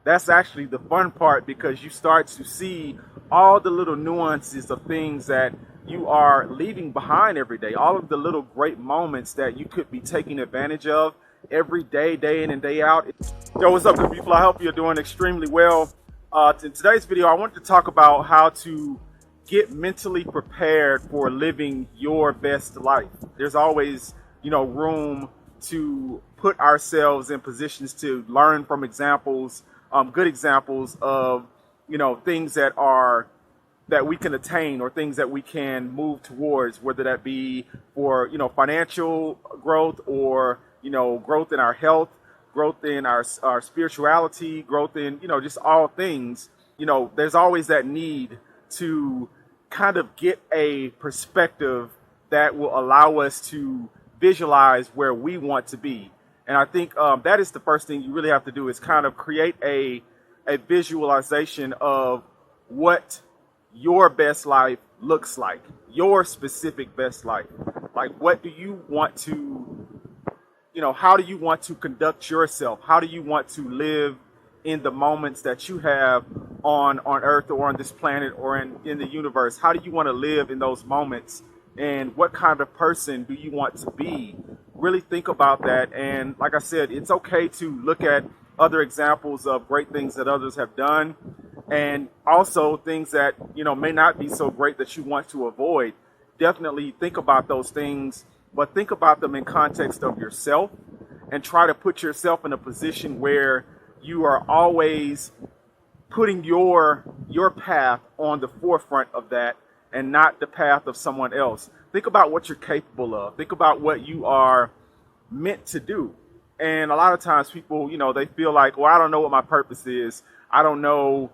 that's actually the fun part, because you start to see all the little nuances of things that you are leaving behind every day, all of the little great moments that you could be taking advantage of every day, day in and day out. Yo, what's up, good people? I hope you're doing extremely well. In today's video, I wanted to talk about how to get mentally prepared for living your best life. There's always, room to put ourselves in positions to learn from examples, good examples of, things that we can attain, or things that we can move towards, whether that be for, financial growth, or, growth in our health, growth in our spirituality, growth in, just all things. There's always that need to kind of get a perspective that will allow us to visualize where we want to be. And I think that is the first thing you really have to do, is kind of create a visualization of what your best life looks like, your specific best life. Like, what do you want to, how do you want to conduct yourself? How do you want to live in the moments that you have on earth, or on this planet, or in the universe? How do you want to live in those moments? And what kind of person do you want to be? Really think about that. And like I said, it's okay to look at other examples of great things that others have done, and also things that, may not be so great that you want to avoid. Definitely think about those things, but think about them in context of yourself, and try to put yourself in a position where you are always putting your path on the forefront of that, and not the path of someone else. Think about what you're capable of. Think about what you are meant to do. And a lot of times people, they feel like, well, I don't know what my purpose is. I don't know,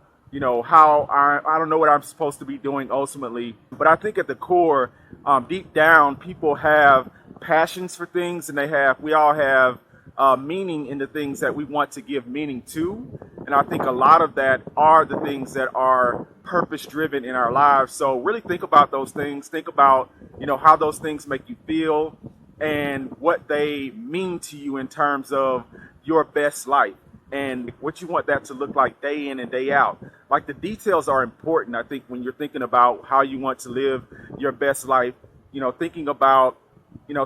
how I don't know what I'm supposed to be doing ultimately. But I think at the core, deep down, people have passions for things, and we all have meaning in the things that we want to give meaning to. And I think a lot of that are the things that are purpose driven in our lives. So really think about those things. Think about, how those things make you feel, and what they mean to you in terms of your best life, and what you want that to look like day in and day out. Like, the details are important, I think, when you're thinking about how you want to live your best life. Thinking about,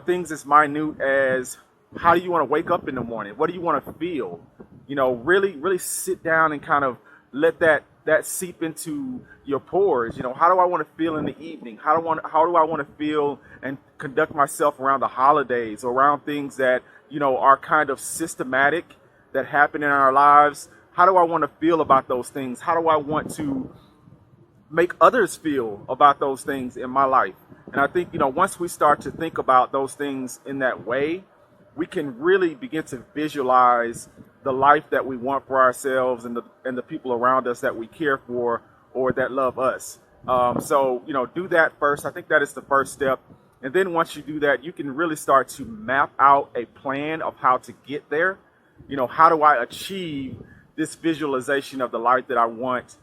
things as minute as, how do you want to wake up in the morning? What do you want to feel? Really, really sit down and kind of let that seep into your pores. How do I want to feel in the evening? How do I want to feel and conduct myself around the holidays, or around things that, are kind of systematic, that happen in our lives? How do I want to feel about those things? How do I want to make others feel about those things in my life? And I think, once we start to think about those things in that way, we can really begin to visualize the life that we want for ourselves, and the people around us that we care for, or that love us. So, do that first. I think that is the first step. And then once you do that, you can really start to map out a plan of how to get there. How do I achieve this visualization of the life that I want?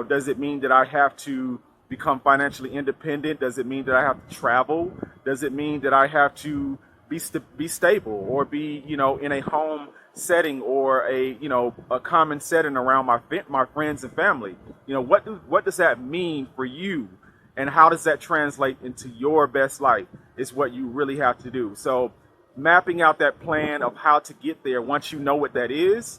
Does it mean that I have to become financially independent? Does it mean that I have to travel? Does it mean that I have to be stable, or be, in a home setting, or a common setting around my friends and family? What does that mean for you, and how does that translate into your best life, is what you really have to do. So mapping out that plan of how to get there, once you know what that is,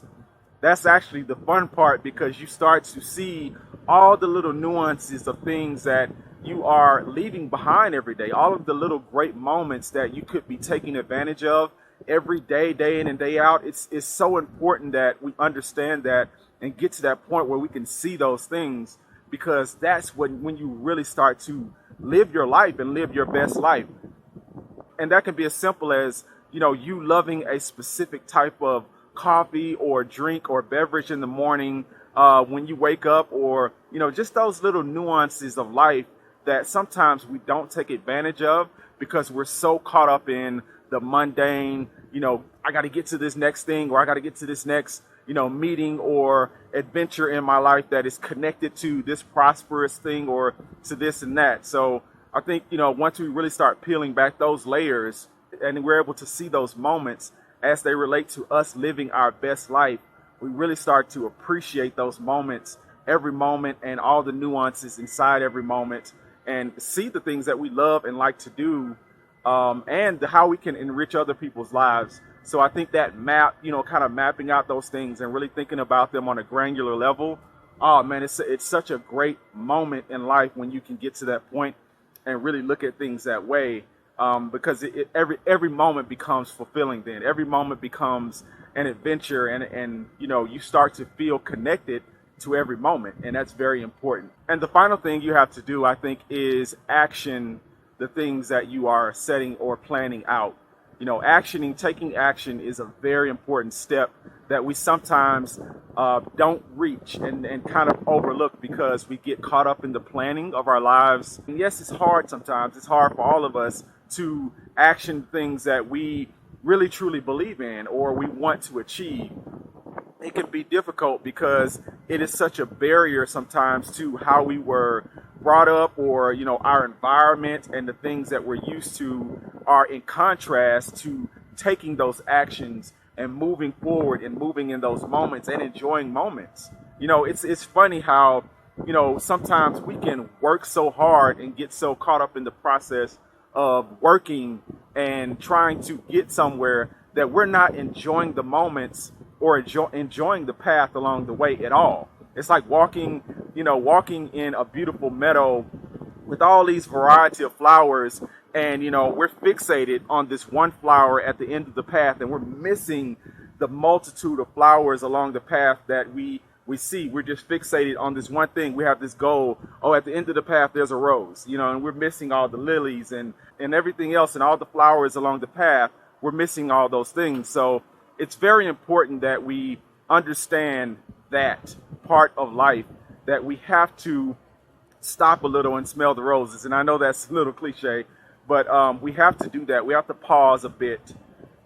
that's actually the fun part, because you start to see all the little nuances of things that you are leaving behind every day, all of the little great moments that you could be taking advantage of every day, day in and day out. It's so important that we understand that, and get to that point where we can see those things, because that's when you really start to live your life and live your best life. And that can be as simple as, you loving a specific type of coffee or drink or beverage in the morning, when you wake up, or, just those little nuances of life that sometimes we don't take advantage of, because we're so caught up in the mundane. I got to get to this next thing, or I got to get to this next, meeting or adventure in my life that is connected to this prosperous thing, or to this and that. So I think, once we really start peeling back those layers, and we're able to see those moments as they relate to us living our best life, we really start to appreciate those moments, every moment, and all the nuances inside every moment, and see the things that we love and like to do, and how we can enrich other people's lives. So I think that kind of mapping out those things and really thinking about them on a granular level. Oh man, it's such a great moment in life when you can get to that point and really look at things that way, because every moment becomes fulfilling. Then every moment becomes an adventure, and you start to feel connected to every moment, and that's very important. And the final thing you have to do, I think, is action the things that you are setting or planning out. Taking action is a very important step that we sometimes don't reach and kind of overlook because we get caught up in the planning of our lives. And yes, it's hard sometimes. It's hard for all of us to action things that we really truly believe in or we want to achieve. It can be difficult because it is such a barrier sometimes to how we were brought up, or our environment and the things that we're used to are in contrast to taking those actions and moving forward and moving in those moments and enjoying moments. It's funny how sometimes we can work so hard and get so caught up in the process of working and trying to get somewhere that we're not enjoying the moments or enjoying the path along the way at all. It's like walking in a beautiful meadow with all these variety of flowers, and we're fixated on this one flower at the end of the path, and we're missing the multitude of flowers along the path that we see. We're just fixated on this one thing. We have this goal. Oh, at the end of the path, there's a rose, and we're missing all the lilies and everything else, and all the flowers along the path. We're missing all those things. So it's very important that we understand that part of life, that we have to stop a little and smell the roses. And I know that's a little cliche, but we have to do that. We have to pause a bit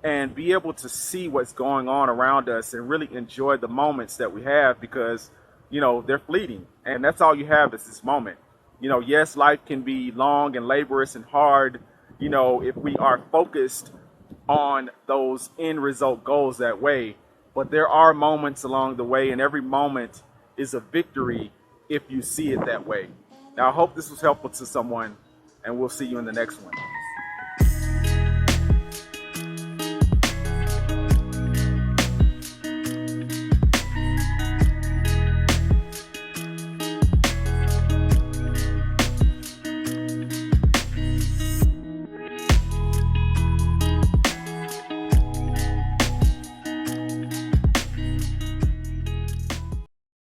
and be able to see what's going on around us and really enjoy the moments that we have, because they're fleeting, and that's all you have is this moment. Yes, life can be long and laborious and hard, if we are focused on those end result goals that way. But there are moments along the way, and every moment is a victory if you see it that way. Now, I hope this was helpful to someone, and we'll see you in the next one.